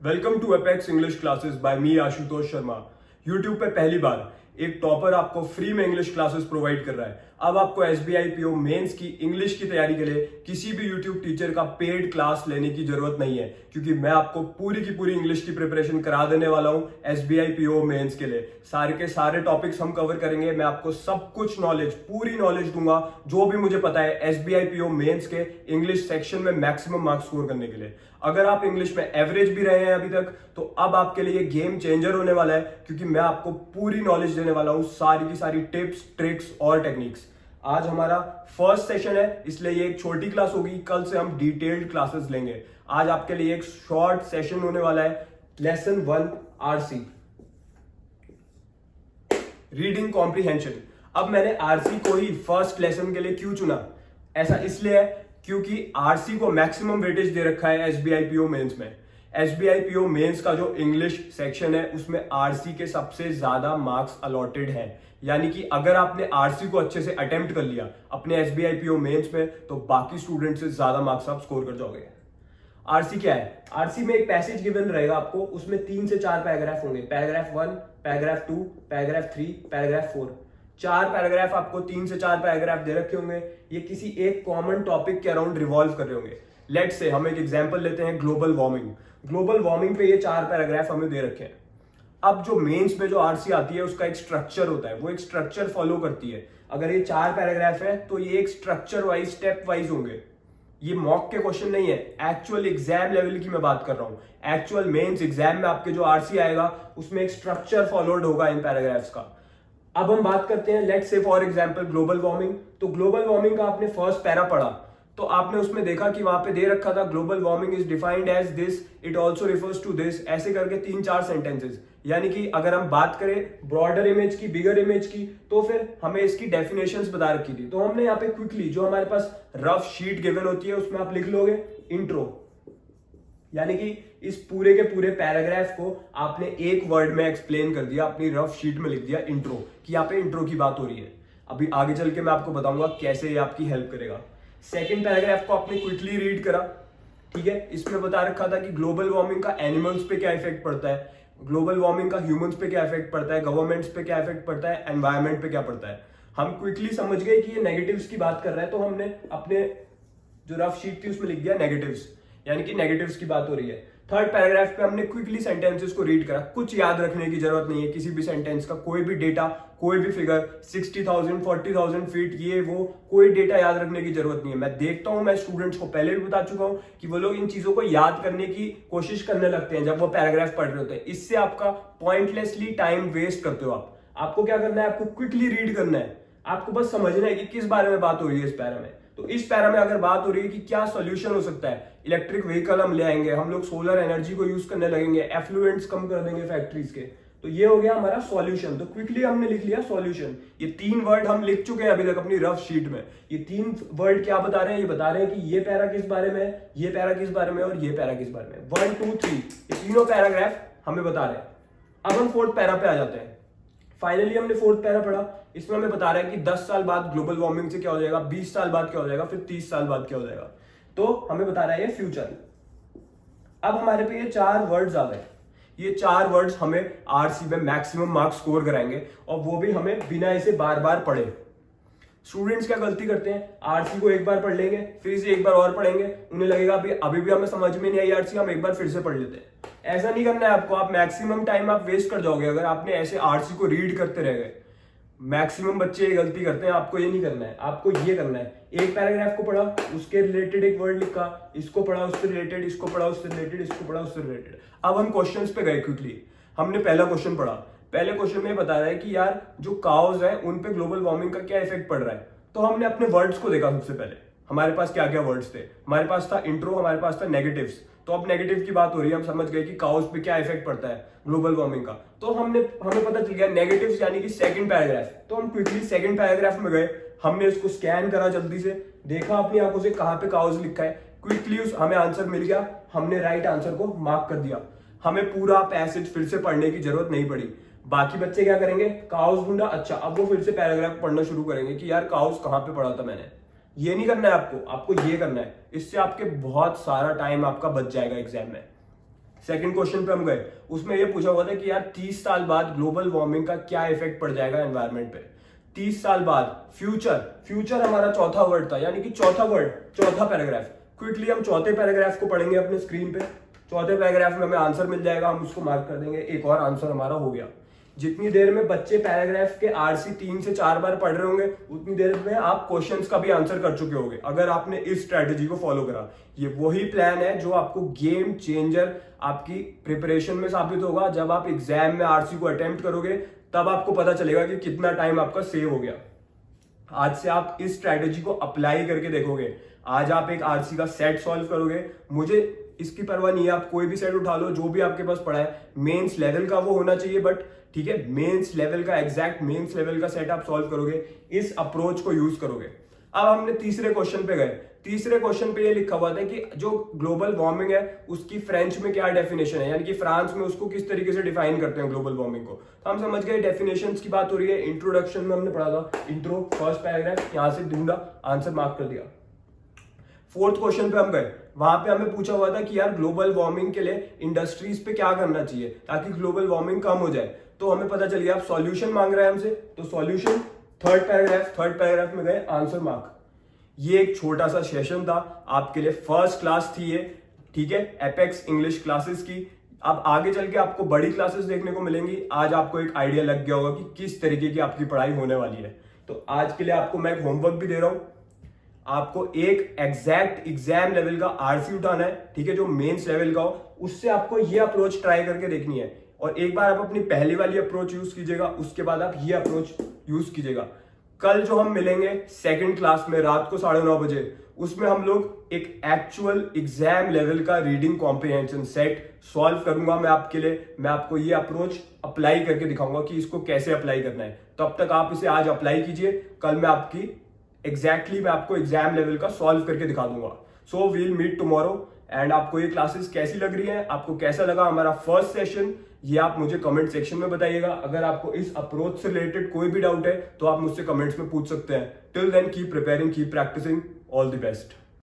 Welcome to Apex English classes by me Ashutosh Sharma. YouTube पे पहली बार एक टॉपर आपको फ्री में इंग्लिश क्लासेस प्रोवाइड कर रहा है। अब आपको एसबीआई पीओ मेंस की इंग्लिश की तैयारी के लिए किसी भी यूट्यूब टीचर का पेड क्लास लेने की जरूरत नहीं है, क्योंकि मैं आपको पूरी की पूरी इंग्लिश की प्रिपरेशन करा देने वाला हूं एसबीआई पीओ मेंस के लिए। सारे के सारे टॉपिक्स हम कवर करेंगे। मैं आपको सब कुछ नॉलेज, पूरी नॉलेज दूंगा जो भी मुझे पता है एसबीआई पीओ मेंस के इंग्लिश सेक्शन में मैक्सिमम मार्क्स स्कोर करने के लिए। अगर आप इंग्लिश में एवरेज भी रहे हैं अभी तक, तो अब आपके लिए गेम चेंजर होने वाला है, क्योंकि मैं आपको पूरी नॉलेज देने वाला हूं, सारी की सारी टिप्स, ट्रिक्स और टेक्निक्स। आज हमारा फर्स्ट सेशन है, इसलिए ये एक छोटी क्लास होगी। कल से हम डिटेल्ड क्लासेस लेंगे। आज आपके लिए एक शॉर्ट सेशन होने वाला है। Lesson 1 RC, reading comprehension. अब मैंने आरसी को ही फर्स्ट लेसन के लिए क्यों चुना? ऐसा इसलिए है क्योंकि आरसी को मैक्सिमम वेटेज दे रखा है एसबीआई पीओ मेंस में। एसबीआई पीओ मेंस का जो इंग्लिश सेक्शन है उसमें आरसी के सबसे ज्यादा मार्क्स अलॉटेड है। यानी कि अगर आपने आरसी को अच्छे से अटेम्प्ट कर लिया अपने एसबीआई पीओ मेंस में, तो बाकी स्टूडेंट से ज्यादा मार्क्स आप स्कोर कर जाओगे। आरसी क्या है? आरसी में एक पैसेज गिवन रहेगा आपको, उसमें 3 से 4 पैराग्राफ होंगे। Paragraph 1, paragraph 2, paragraph 3, paragraph 4। 4 paragraph आपको, 3 से 4 पैराग्राफ दे रखे होंगे। ये किसी एक कॉमन टॉपिक के अराउंड रिवॉल्व कर रहे होंगे। लेट्स से हम एक एग्जांपल लेते हैं, ग्लोबल वार्मिंग। ग्लोबल वार्मिंग पे ये 4 पैराग्राफ हमें दे रखे हैं। अब जो मेंस में जो आरसी आती है उसका एक स्ट्रक्चर होता है, वो एक स्ट्रक्चर फॉलो करती है। अगर ये 4 पैराग्राफ है तो ये एक स्ट्रक्चर वाइज, स्टेप वाइज होंगे। ये मॉक के क्वेश्चन नहीं है, एक्चुअल एग्जाम लेवल की मैं बात कर रहा हूं। एक्चुअल मेंस एग्जाम में आपके जो आरसी आएगा उसमें एक स्ट्रक्चर फॉलोड होगा इन पैराग्राफ्स का। अब हम बात करते हैं, let's say for example global warming. तो ग्लोबल वार्मिंग का आपने फर्स्ट पैरा पढ़ा, तो आपने उसमें देखा कि वहां पे दे रखा था global warming is defined as this, it also refers to this, ऐसे करके 3-4 सेंटेंसेस। यानी कि अगर हम बात करें ब्रॉडर इमेज की, बिगर इमेज की, तो फिर हमें इसकी डेफिनेशंस बता रखी थी। तो हमने यहाँ पे क्विकली, जो हमारे पास रफ शीट गिवन होती है उसमें आप लिख लोगे इंट्रो। यानी कि इस पूरे के पूरे पैराग्राफ को आपने एक वर्ड में एक्सप्लेन कर दिया, अपनी रफ शीट में लिख दिया इंट्रो, कि यहाँ पे इंट्रो की बात हो रही है। अभी आगे चल के मैं आपको बताऊंगा कैसे ये आपकी हेल्प करेगा। सेकंड पैराग्राफ को आपने क्विकली रीड करा, ठीक है। इसमें बता रखा था कि ग्लोबल वार्मिंग का एनिमल्स पे क्या इफेक्ट पड़ता है, ग्लोबल वार्मिंग का ह्यूमंस पे क्या इफेक्ट पड़ता है, गवर्नमेंट्स पे क्या इफेक्ट पड़ता है, एनवायरमेंट पे क्या पड़ता है। हम क्विकली समझ गए कि ये नेगेटिव्स की बात कर रहा है, तो हमने अपने जो रफ शीट थी उसमें लिख दिया नेगेटिव्स, यानी कि नेगेटिव्स की बात हो रही है। थर्ड पैराग्राफ पे हमने क्विकली सेंटेंसेस को रीड करा। कुछ याद रखने की जरूरत नहीं है किसी भी सेंटेंस का, कोई भी डेटा, कोई भी फिगर, 60,000, 40,000 फीट, ये वो, कोई डेटा याद रखने की जरूरत नहीं है। मैं देखता हूं, मैं स्टूडेंट्स को पहले भी बता चुका हूं कि वो लोग इन चीजों को याद करने की कोशिश करने लगते हैं जब वो पैराग्राफ पढ़ रहे होते हैं। इससे आपका पॉइंटलेसली टाइम वेस्ट करते हो आप। आपको क्या करना है? आपको क्विकली रीड करना है। आपको बस समझना है कि किस बारे में बात हो रही है इस पैरा में। तो इस पैरा में अगर बात हो रही है कि क्या सॉल्यूशन हो सकता है, इलेक्ट्रिक व्हीकल हम ले आएंगे, हम लोग सोलर एनर्जी को यूज करने लगेंगे, एफ्लुएंट्स कम कर देंगे फैक्ट्रीज के, तो ये हो गया हमारा सॉल्यूशन। तो क्विकली हमने लिख लिया सॉल्यूशन। ये 3 वर्ड हम लिख चुके हैं अभी तक अपनी रफ शीट में। ये 3 वर्ड क्या बता रहे हैं? ये बता रहे हैं कि ये पैरा किस बारे में है, ये पैरा किस बारे में, और ये पैरा किस बारे में। 1, 2, 3, ये तीनों पैराग्राफ हमें बता रहे हैं। अब हम 4th पैरा पे आ जाते हैं। फाइनली हमने 4th पैरा पढ़ा। इसमें हमें बता रहा है कि 10 साल बाद ग्लोबल वार्मिंग से क्या हो जाएगा, 20 साल बाद क्या हो जाएगा, फिर 30 साल बाद क्या हो जाएगा। तो हमें बता रहा है ये फ्यूचर। अब हमारे पे ये 4 वर्ड्स आ गए। ये 4 वर्ड्स हमें आरसी में मैक्सिमम मार्क्स स्कोर कराएंगे, और वो भी हमें बिना इसे बार बार पढ़े। स्टूडेंट्स क्या गलती करते हैं? आरसी को एक बार पढ़ लेंगे, फिर इसे एक बार और पढ़ेंगे, उन्हें लगेगा अभी भी हमें समझ में नहीं आई आरसी, हम एक बार फिर से पढ़ लेते हैं। ऐसा नहीं करना है आपको। आप मैक्सिमम टाइम आप वेस्ट कर जाओगे अगर आपने ऐसे आरसी को रीड करते रह गए। मैक्सिमम बच्चे ये गलती करते हैं। आपको ये नहीं करना है, आपको ये करना है, एक पैराग्राफ को पढ़ा, उसके रिलेटेड एक वर्ड लिखा, इसको पढ़ा उससे रिलेटेड, इसको पढ़ा उससे रिलेटेड, इसको पढ़ा उससे रिलेटेड। अब हम क्वेश्चंस पे गए क्विकली। हमने पहला क्वेश्चन पढ़ा। पहले क्वेश्चन में बता रहा है कि यार जो काउज है उन पे ग्लोबल वार्मिंग का क्या इफेक्ट पड़ रहा है। तो हमने अपने वर्ड्स को देखा। सबसे पहले हमारे पास क्या क्या वर्ड्स थे? हमारे पास था इंट्रो, हमारे पास था नेगेटिव्स। तो अब नेगेटिव की बात हो रही है, हम समझ गए कि काउज पे क्या इफेक्ट पड़ता है ग्लोबल वार्मिंग का। तो हमें पता चल गया नेगेटिव्स यानी कि सेकंड पैराग्राफ। तो हम क्विकली सेकंड पैराग्राफ में गए, हमने इसको स्कैन करा, जल्दी से देखा अपनी आंखों से कहां पे काउज लिखा है। क्विकली हमें आंसर मिल गया, हमने राइट आंसर को मार्क कर दिया। हमें पूरा पैसेज फिर से पढ़ने की जरूरत नहीं पड़ी। बाकी बच्चे क्या करेंगे? काउज ढूंढा, अच्छा अब वो फिर से पैराग्राफ पढ़ना शुरू करेंगे कि यार काउज कहां पे पढ़ा था मैंने। ये नहीं करना है आपको, आपको ये करना है। इससे आपके बहुत सारा टाइम आपका बच जाएगा एग्जाम में। सेकंड क्वेश्चन पे हम गए, उसमें ये पूछा हुआ था कि यार 30 साल बाद ग्लोबल वार्मिंग का क्या इफेक्ट पड़ जाएगा एनवायरनमेंट पे। 30 साल बाद फ्यूचर, फ्यूचर हमारा चौथा वर्ड था, यानी कि चौथा वर्ड, चौथा पैराग्राफ। क्विकली हम चौथे पैराग्राफ को पढ़ेंगे अपने स्क्रीन पे। चौथे पैराग्राफ में हमें आंसर मिल जाएगा, हम उसको मार्क कर देंगे, एक और आंसर हमारा हो गया। जितनी देर में बच्चे पैराग्राफ के आरसी 3 से 4 बार पढ़ रहे होंगे, उतनी देर में आप क्वेश्चंस का भी आंसर कर चुके होंगे, अगर आपने इस स्ट्रेटेजी को फॉलो करा। ये वही प्लान है जो आपको गेम चेंजर आपकी प्रिपरेशन में साबित होगा। जब आप एग्जाम में आरसी को अटेम्प्ट करोगे, तब आपको पता चलेगा कि कितना टाइम आपका सेव हो गया। आज से आप इस स्ट्रेटेजी को अप्लाई करके देखोगे। आज आप एक आरसी का सेट सॉल्व करोगे, मुझे इसकी परवाह नहीं है, आप कोई भी सेट उठा लो जो भी आपके पास पड़ा है, मेंस लेवल का वो होना चाहिए, बट ठीक है, मेंस लेवल का, एग्जैक्ट मेंस लेवल का सेट आप सॉल्व करोगे, इस अप्रोच को यूज करोगे। अब हमने तीसरे क्वेश्चन पे गए। तीसरे क्वेश्चन पे ये लिखा हुआ था कि जो ग्लोबल वार्मिंग है उसकी फ्रेंच में क्या डेफिनेशन है, यानी कि फ्रांस में उसको किस तरीके से डिफाइन करते हैं ग्लोबल वार्मिंग को। तो हम समझ गए डेफिनेशंस की बात हो रही है। इंट्रोडक्शन में हमने पढ़ा था, इंट्रो फर्स्ट पैराग्राफ, यहां से ढूंढा, आंसर मार्क कर दिया। फोर्थ क्वेश्चन पे हम गए, वहां पे हमें पूछा हुआ था कि यार ग्लोबल वार्मिंग के लिए इंडस्ट्रीज पे क्या करना चाहिए ताकि ग्लोबल वार्मिंग कम हो जाए। तो हमें पता चल गया, आप सॉल्यूशन मांग रहे हैं हमसे, तो सॉल्यूशन थर्ड पैराग्राफ में गए, आंसर मार्क। ये एक छोटा सा सेशन था आपके लिए, फर्स्ट क्लास थी ये, ठीक है, एपेक्स इंग्लिश क्लासेस की। अब आगे चल के आपको बड़ी क्लासेस देखने को मिलेंगी। आज आपको एक आइडिया लग गया होगा कि किस तरीके की आपकी पढ़ाई होने वाली है। तो आज के लिए आपको मैं होमवर्क भी दे रहा हूं, आपको एक एग्जैक्ट एग्जाम लेवल का आरसी उठाना है, ठीक है, जो मेंस लेवल का हो। उससे आपको ये अप्रोच ट्राई करके देखनी है, और एक बार आप अपनी पहली वाली अप्रोच यूज कीजिएगा, उसके बाद आप ये अप्रोच यूज कीजिएगा। कल जो हम मिलेंगे सेकंड क्लास में रात को 9:30 बजे, उसमें हम लोग एक एक्चुअल एग्जाम लेवल का रीडिंग कॉम्प्रिहेंशन सेट सॉल्व करूंगा मैं आपके लिए। मैं आपको ये अप्रोच अप्लाई करके दिखाऊंगा कि इसको कैसे अप्लाई करना है। तब तक आप इसे आज अप्लाई कीजिए, कल मैं आपको एग्जाम लेवल का सॉल्व करके दिखा दूंगा। So we'll meet tomorrow. And आपको ये क्लासेस कैसी लग रही है, आपको कैसा लगा हमारा फर्स्ट सेशन, ये आप मुझे कमेंट सेक्शन में बताइएगा। अगर आपको इस अप्रोच से रिलेटेड कोई भी डाउट है तो आप मुझसे कमेंट्स में पूछ सकते हैं। Till then keep preparing, keep practising, all the best.